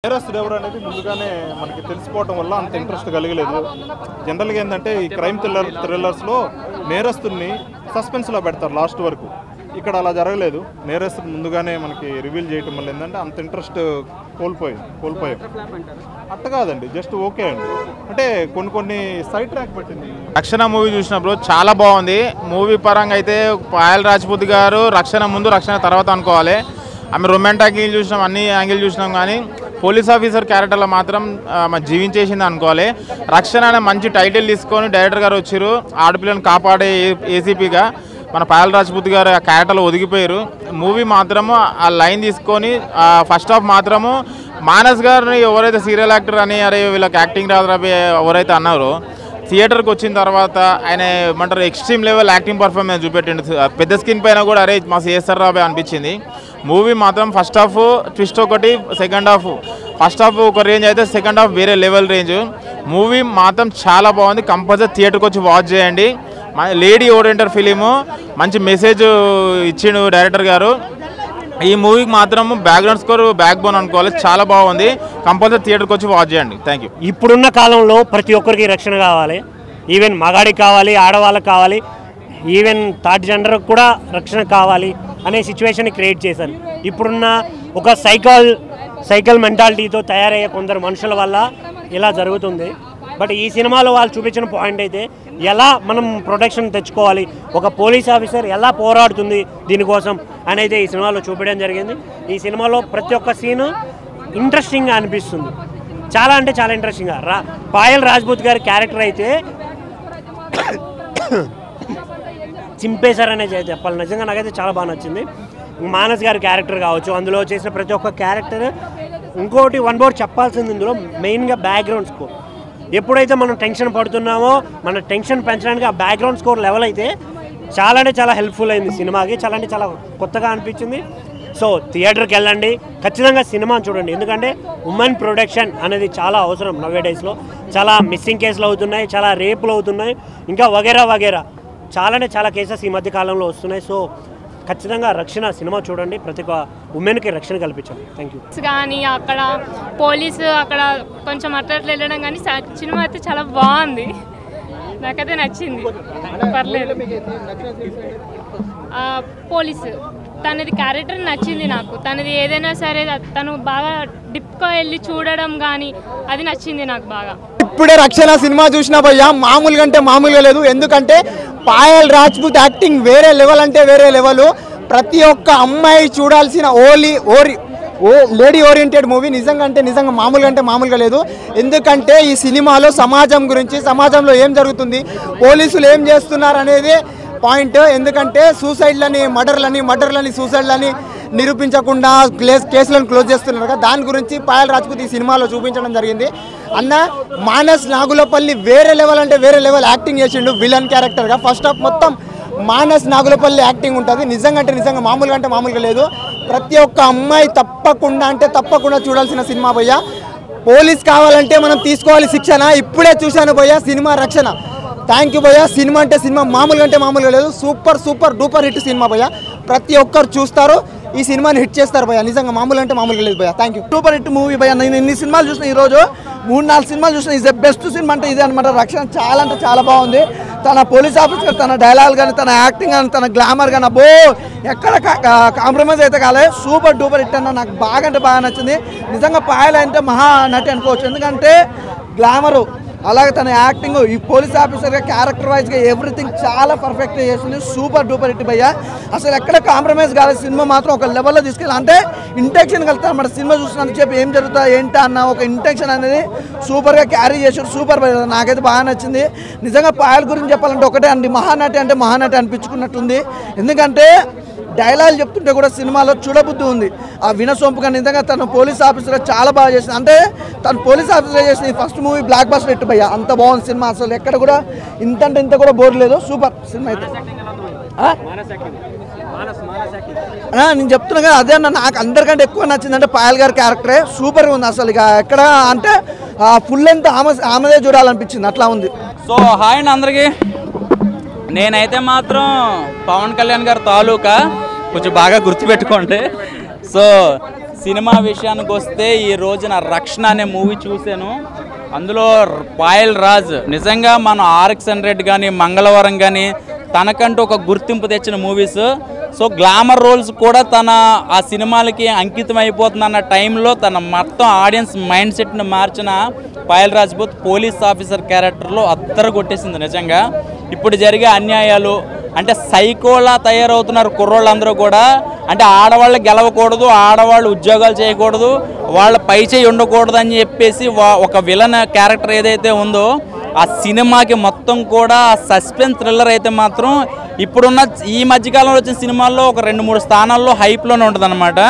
నేరస్తుడు ఎవరు అనేది ముందుగానే మనకి తెలిసిపోవడం వల్ల అంత ఇంట్రెస్ట్ కలగలేదు. జనరల్గా ఏంటంటే ఈ క్రైమ్ థ్రిల్లర్స్లో నేరస్తుడిని సస్పెన్స్లో పెడతారు లాస్ట్ వరకు. ఇక్కడ అలా జరగలేదు. నేరస్తుడు ముందుగానే మనకి రివీల్ చేయటం వల్ల ఏంటంటే అంత ఇంట్రెస్ట్ కోల్పోయాం. అట్ట కాదండి, జస్ట్ ఓకే అండి. అంటే కొన్ని సైడ్ ట్రాక్ పెట్టింది. రక్షణ మూవీ చూసినప్పుడు చాలా బాగుంది. మూవీ పరంగా అయితే పాయల్ రాజ్పూత్ గారు రక్షణ ముందు రక్షణ తర్వాత అనుకోవాలి. ఆమె రొమాంటిక్ యాంగిల్ చూసినాం, అన్ని యాంగిల్ చూసినాం, కానీ పోలీస్ ఆఫీసర్ క్యారెక్టర్లో మాత్రం జీవించేసింది అనుకోవాలి. రక్షణ అనే మంచి టైటిల్ తీసుకొని డైరెక్టర్ గారు వచ్చారు. ఆడపిల్లని కాపాడే ఏసీపీగా మన పాయల్ రాజ్పూత్ గారు ఆ క్యారెక్టర్లో ఒదిగిపోయారు. మూవీ మాత్రము ఆ లైన్ తీసుకొని ఫస్ట్ హాఫ్ మాత్రము మానస్ గారిని ఎవరైతే సీరియల్ యాక్టర్ అని అరే వీళ్ళకి యాక్టింగ్ రాదు ఎవరైతే అన్నారో థియేటర్కి వచ్చిన తర్వాత ఆయన ఏమంటారు ఎక్స్ట్రీమ్ లెవెల్ యాక్టింగ్ పర్ఫార్మెన్స్ చూపెట్టిండు. పెద్ద స్క్రీన్ పైన కూడా అరే మా చేస్తారు రాబే అనిపించింది. మూవీ మాత్రం ఫస్ట్ హాఫ్ ట్విస్ట్ ఒకటి, సెకండ్ హాఫ్ ఫస్ట్ హాఫ్ ఒక రేంజ్ అయితే సెకండ్ హాఫ్ వేరే లెవెల్ రేంజ్. మూవీ మాత్రం చాలా బాగుంది. కంపల్సరీ థియేటర్కి వచ్చి వాచ్ చేయండి. లేడీ ఓరియంటెడ్ ఫిలిము, మంచి మెసేజ్ ఇచ్చిండు డైరెక్టర్ గారు. ఈ మూవీకి మాత్రం బ్యాక్గ్రౌండ్ స్కోర్ బ్యాక్ బోన్ అనుకోవాలి, చాలా బాగుంది. కంపల్సరీ థియేటర్కి వచ్చి వాచ్ చేయండి. Thank you. ఇప్పుడున్న కాలంలో ప్రతి ఒక్కరికి రక్షణ కావాలి. ఈవెన్ మగాడికి కావాలి, ఆడవాళ్ళకి కావాలి, ఈవెన్ థర్డ్ జెండర్కి కూడా రక్షణ కావాలి అనే సిచ్యువేషన్ క్రియేట్ చేశారు. ఇప్పుడున్న ఒక సైకల్ మెంటాలిటీతో తయారయ్యే కొందరు మనుషుల వల్ల ఇలా జరుగుతుంది. బట్ ఈ సినిమాలో వాళ్ళు చూపించిన పాయింట్ అయితే ఎలా మనం ప్రొటెక్షన్ తెచ్చుకోవాలి, ఒక పోలీస్ ఆఫీసర్ ఎలా పోరాడుతుంది దీనికోసం అనేది ఈ సినిమాలో చూపించడం జరిగింది. ఈ సినిమాలో ప్రతి ఒక్క సీను ఇంట్రెస్టింగ్గా అనిపిస్తుంది. చాలా అంటే చాలా ఇంట్రెస్టింగ్గా. పాయల్ రాజ్పూత్ గారి క్యారెక్టర్ అయితే చింపేశారనే చెప్పాలి. నిజంగా నాకైతే చాలా బాగా నచ్చింది. మానస్ గారి క్యారెక్టర్ కావచ్చు, అందులో చేసిన ప్రతి ఒక్క క్యారెక్టర్. ఇంకోటి వన్ మోర్ చెప్పాల్సింది ఇందులో మెయిన్గా బ్యాక్గ్రౌండ్ స్కోర్. ఎప్పుడైతే మనం టెన్షన్ పడుతున్నామో మన టెన్షన్ పెంచడానికి ఆ బ్యాక్గ్రౌండ్ స్కోర్ లెవెల్ అయితే చాలా అంటే చాలా హెల్ప్ఫుల్ అయింది సినిమాకి. చాలా అంటే చాలా కొత్తగా అనిపించింది. సో థియేటర్కి వెళ్ళండి, ఖచ్చితంగా సినిమా చూడండి. ఎందుకంటే ఉమెన్ ప్రొటెక్షన్ అనేది చాలా అవసరం. నవ్వే డేస్లో చాలా మిస్సింగ్ కేసులు అవుతున్నాయి, చాలా రేపులు అవుతున్నాయి, ఇంకా వగేరా చాలా అంటే చాలా కేసెస్ ఈ మధ్య కాలంలో వస్తున్నాయి. సో ఖచ్చితంగా రక్షణ సినిమా చూడండి, ప్రతి ఒక్క ఉమెన్కి రక్షణ కల్పించండి. Thank you. కానీ అక్కడ పోలీసు అక్కడ కొంచెం అట్లా వెళ్ళడం కానీ సినిమా అయితే చాలా బాగుంది, నాకైతే నచ్చింది, పర్లేదు. పోలీసు తనది క్యారెక్టర్ నచ్చింది నాకు. తనది ఏదైనా సరే తను బాగా డిప్గా వెళ్ళి చూడడం కానీ అది నచ్చింది నాకు బాగా. ఇప్పుడే రక్షణ సినిమా చూసినా భయ్యా మామూలుగా అంటే మామూలుగా లేదు. ఎందుకంటే పాయల్ రాజ్పూత్ యాక్టింగ్ వేరే లెవెల్ అంటే వేరే లెవెల్. ప్రతి ఒక్క అమ్మాయి చూడాల్సిన లేడీ ఓరియంటెడ్ మూవీ. నిజంగా అంటే నిజంగా మామూలుగా అంటే మామూలుగా లేదు. ఎందుకంటే ఈ సినిమాలో సమాజం గురించి, సమాజంలో ఏం జరుగుతుంది, పోలీసులు ఏం చేస్తున్నారు అనేది పాయింట్. ఎందుకంటే సూసైడ్లని మర్డర్లని సూసైడ్లని నిరూపించకుండా కేసులను క్లోజ్ చేస్తున్నారు కదా, దాని గురించి పాయల్ రాజ్పూత్ ఈ సినిమాలో చూపించడం జరిగింది. అన్న మానస్ నాగులపల్లి వేరే లెవెల్ అంటే వేరే లెవెల్ యాక్టింగ్ చేసిండు విలన్ క్యారెక్టర్గా. ఫస్ట్ హాఫ్ మొత్తం మానస్ నాగులపల్లి యాక్టింగ్ ఉంటుంది. నిజంగా అంటే నిజంగా మామూలుగా అంటే మామూలుగా లేదు. ప్రతి ఒక్క అమ్మాయి తప్పకుండా చూడాల్సిన సినిమా భయ్య. పోలీస్ కావాలంటే మనం తీసుకోవాలి శిక్షణ. ఇప్పుడే చూశాను భయ్య సినిమా రక్షణ. థ్యాంక్ యూ భయ్య. సినిమా అంటే సినిమా మామూలుగా అంటే మామూలుగా లేదు. సూపర్ డూపర్ హిట్ సినిమా భయ్య. ప్రతి ఒక్కరు చూస్తారు, ఈ సినిమాని హిట్ చేస్తారు భయ్య. నిజంగా మామూలు అంటే మామూలుగా లేదు భయ్య. Thank you. Super hit movie భయ్య. నేను ఇన్ని సినిమాలు చూసిన, ఈరోజు 3-4 సినిమాలు చూసిన. ఈజ్ ద బెస్ట్ సినిమా అంటే ఇదే అనమాట. రక్షణ చాలా అంటే చాలా బాగుంది. తన పోలీస్ ఆఫీసర్, తన డైలాగ్ కానీ, తన యాక్టింగ్ కానీ, తన గ్లామర్ కానీ అబ్బో ఎక్కడ కాంప్రమైజ్ అయితే కాలేదు. సూపర్ డూపర్ హిట్ అన్న. నాకు బాగా అంటే బాగా నచ్చింది. నిజంగా పాయల్ అంటే మహా నటి అనుకోవచ్చు. ఎందుకంటే గ్లామరు, అలాగే తన యాక్టింగ్, ఈ పోలీస్ ఆఫీసర్గా క్యారెక్టర్ వైజ్గా ఎవ్రీథింగ్ చాలా పర్ఫెక్ట్గా చేసింది. సూపర్ డూపర్ హిట్ భయ్య. అసలు ఎక్కడ కాంప్రమైజ్ కాలేదు. సినిమా మాత్రం ఒక లెవెల్లో తీసుకెళ్ళి అంటే ఇంటెన్షన్ కలుగుతారు అన్నమాట. సినిమా చూసినందుకు చెప్పి ఏం జరుగుతా ఏంటా అన్న ఒక ఇంటెన్షన్ అనేది సూపర్గా క్యారీ చేసారు. సూపర్ భయ్య. నాకైతే బాగా నచ్చింది. నిజంగా పాయల్ గురించి చెప్పాలంటే ఒకటే అండి, మహానటి అంటే మహానటి అనిపించుకున్నట్టుంది. ఎందుకంటే డైలాగ్ చెప్తుంటే కూడా సినిమాలో చూడబుద్ధి ఉంది. ఆ వినసొంపు కానీ నిజంగా తను పోలీస్ ఆఫీసర్ చాలా బాగా చేసింది. అంటే తను పోలీస్ ఆఫీసర్ చేసిన first movie block buster hit భయ్య. అంత బాగుంది సినిమా. అసలు ఎక్కడ కూడా ఇంత కూడా బోర్ లేదు. సూపర్ సినిమా అయితే. నేను చెప్తున్నా కదా, అదే అన్న నాకు అందరికంటే ఎక్కువ నచ్చిందంటే పాయల్ గారి క్యారెక్టరే సూపర్గా ఉంది. అసలు ఇక ఎక్కడ అంటే ఫుల్ లెంత్ ఆమెదే చూడాలనిపించింది, అట్లా ఉంది. సో హాయ్ అండి అందరికీ. నేనైతే మాత్రం పవన్ కళ్యాణ్ గారి తాలూకా కొంచెం బాగా గుర్తుపెట్టుకోండి. సో సినిమా విషయానికి వస్తే ఈ రోజున రక్షణ అనే మూవీ చూశాను. అందులో పాయల్ రాజ్ నిజంగా మన RX100 కానీ మంగళవారం కానీ తనకంటూ ఒక గుర్తింపు తెచ్చిన మూవీస్. సో గ్లామర్ రోల్స్ కూడా తన ఆ సినిమాలకి అంకితం అయిపోతుందన్న టైంలో తన మొత్తం ఆడియన్స్ మైండ్ సెట్ని మార్చిన పాయల్ రాజ్పూత్ పోలీస్ ఆఫీసర్ క్యారెక్టర్లో అద్దరు కొట్టేసింది. నిజంగా ఇప్పుడు జరిగే అన్యాయాలు అంటే సైకోలా తయారవుతున్నారు కుర్రోళ్ళందరూ కూడా. అంటే ఆడవాళ్ళు గెలవకూడదు, ఆడవాళ్ళు ఉద్యోగాలు చేయకూడదు, వాళ్ళ పై చేయి ఉండకూడదు అని చెప్పేసి ఒక విలన్ క్యారెక్టర్ ఏదైతే ఉందో ఆ సినిమాకి మొత్తం కూడా సస్పెన్స్ థ్రిల్లర్ అయితే మాత్రం ఇప్పుడున్న ఈ మధ్యకాలంలో వచ్చిన సినిమాల్లో ఒక 2-3 స్థానాల్లో హైప్లోనే ఉంటుంది.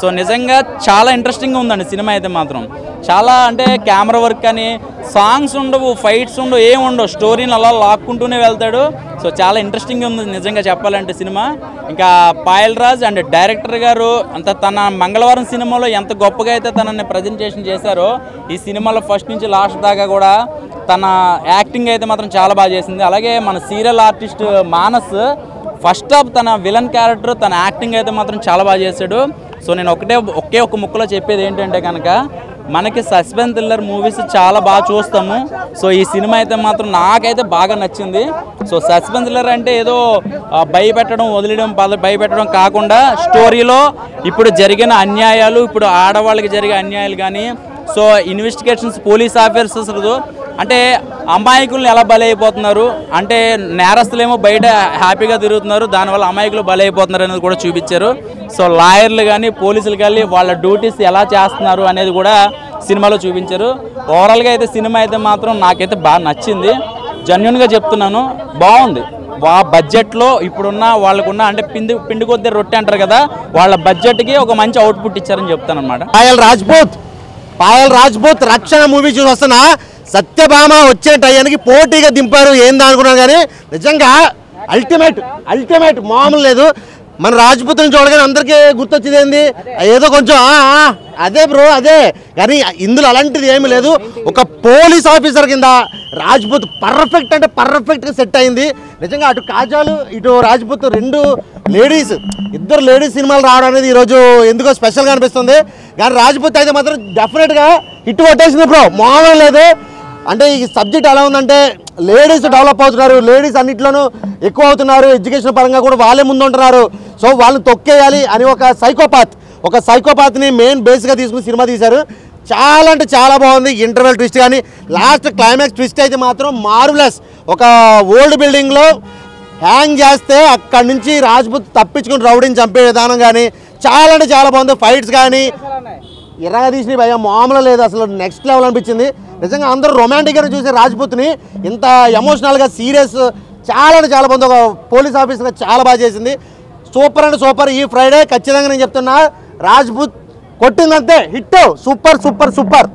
సో నిజంగా చాలా ఇంట్రెస్టింగ్గా ఉందండి సినిమా అయితే మాత్రం. చాలా అంటే కెమెరా వర్క్ కానీ సాంగ్స్ ఉండవు, ఫైట్స్ ఉండవు, ఏం ఉండవు, స్టోరీని అలా లాక్కుంటూనే వెళ్తాడు. సో చాలా ఇంట్రెస్టింగ్గా ఉంది నిజంగా చెప్పాలంటే సినిమా. ఇంకా పాయల్ రాజ్ అండ్ డైరెక్టర్ గారు అంత తన మంగళవారం సినిమాలో ఎంత గొప్పగా అయితే తనని ప్రజెంటేషన్ చేశారో ఈ సినిమాలో ఫస్ట్ నుంచి లాస్ట్ దాకా కూడా తన యాక్టింగ్ అయితే మాత్రం చాలా బాగా చేసింది. అలాగే మన serial artist Manas first half తన విలన్ క్యారెక్టర్ తన యాక్టింగ్ అయితే మాత్రం చాలా బాగా చేశాడు. సో నేను ఒకే ఒక ముక్కలో చెప్పేది ఏంటంటే కనుక మనకి సస్పెన్స్ థ్రిల్లర్ మూవీస్ చాలా బాగా చూస్తాము. సో ఈ సినిమా అయితే మాత్రం నాకైతే బాగా నచ్చింది. సో సస్పెన్స్ థ్రిల్లర్ అంటే ఏదో భయపెట్టడం వదిలేయడం భయపెట్టడం కాకుండా స్టోరీలో ఇప్పుడు జరిగిన అన్యాయాలు, ఇప్పుడు ఆడవాళ్ళకి జరిగే అన్యాయాలు కానీ, సో ఇన్వెస్టిగేషన్స్ పోలీస్ ఆఫీసర్స్ అంటే అమాయకులను ఎలా బలైపోతున్నారు, అంటే నేరస్తులేమో బయట హ్యాపీగా తిరుగుతున్నారు, దానివల్ల అమాయకులు బలైపోతున్నారు అనేది కూడా చూపించారు. సో లాయర్లు కానీ పోలీసులు కానీ వాళ్ళ డ్యూటీస్ ఎలా చేస్తున్నారు అనేది కూడా సినిమాలో చూపించారు. ఓవరాల్గా అయితే సినిమా అయితే మాత్రం నాకైతే బాగా నచ్చింది. జెన్యూన్గా చెప్తున్నాను, బాగుంది. బడ్జెట్లో ఇప్పుడున్న వాళ్ళకున్న అంటే పిండి కొద్ది రొట్టె అంటారు కదా, వాళ్ళ బడ్జెట్కి ఒక మంచి అవుట్పుట్ ఇచ్చారని చెప్తాను అనమాట. పాయల్ రాజ్పూత్ రక్షణ మూవీ చూసి వస్తున్నా సత్యభామ వచ్చే టయానికి పోటీగా దింపారు. ఏందా అనుకున్నాను కానీ నిజంగా అల్టిమేట్ మామూలు లేదు. మన రాజ్పూత్ని చూడగానే అందరికీ గుర్తొచ్చేది ఏంది, ఏదో కొంచెం అదే బ్రో అదే, కానీ ఇందులో అలాంటిది ఏమీ లేదు. ఒక పోలీస్ ఆఫీసర్ కింద రాజ్పూత్ పర్ఫెక్ట్ అంటే పర్ఫెక్ట్గా సెట్ అయింది. నిజంగా అటు కాజాలు ఇటు రాజ్పూత్ ఇద్దరు లేడీస్ సినిమాలు రావడం అనేది ఈరోజు ఎందుకో స్పెషల్గా అనిపిస్తుంది. కానీ రాజ్పూత్ అయితే మాత్రం డెఫినెట్గా హిట్ కొట్టేసింది బ్రో, మామూలు లేదు. అంటే ఈ సబ్జెక్ట్ ఎలా ఉందంటే లేడీస్ డెవలప్ అవుతున్నారు, లేడీస్ అన్నింటిలోనూ ఎక్కువ అవుతున్నారు, ఎడ్యుకేషన్ పరంగా కూడా వాళ్ళే ముందుంటున్నారు. సో వాళ్ళని తొక్కేయాలి అని ఒక సైకోపాత్ని మెయిన్ బేస్గా తీసుకుని సినిమా తీశారు. చాలా అంటే చాలా బాగుంది. ఇంటర్వెల్ ట్విస్ట్ కానీ లాస్ట్ క్లైమాక్స్ ట్విస్ట్ అయితే మాత్రం మార్వెలస్. ఒక ఓల్డ్ బిల్డింగ్లో హ్యాంగ్ చేస్తే అక్కడి నుంచి రాజ్పూత్ తప్పించుకుని రౌడీని చంపే విధానం కానీ చాలా అంటే చాలా బాగుంది. ఫైట్స్ కానీ ఎర్రగా తీసినవి భయ మామూలు లేదు, అసలు నెక్స్ట్ లెవెల్ అనిపించింది. నిజంగా అందరూ రొమాంటిక్గా చూసే రాజ్పూత్ని ఇంత ఎమోషనల్గా సీరియస్ చాలా అంటే చాలా బాగుంది. ఒక పోలీస్ ఆఫీసర్గా చాలా బాగా చేసింది. సూపర్ అంటే సూపర్. ఈ ఫ్రైడే ఖచ్చితంగా నేను చెప్తున్నా రాజ్పూత్ కొట్టిందంతే హిట్. సూపర్.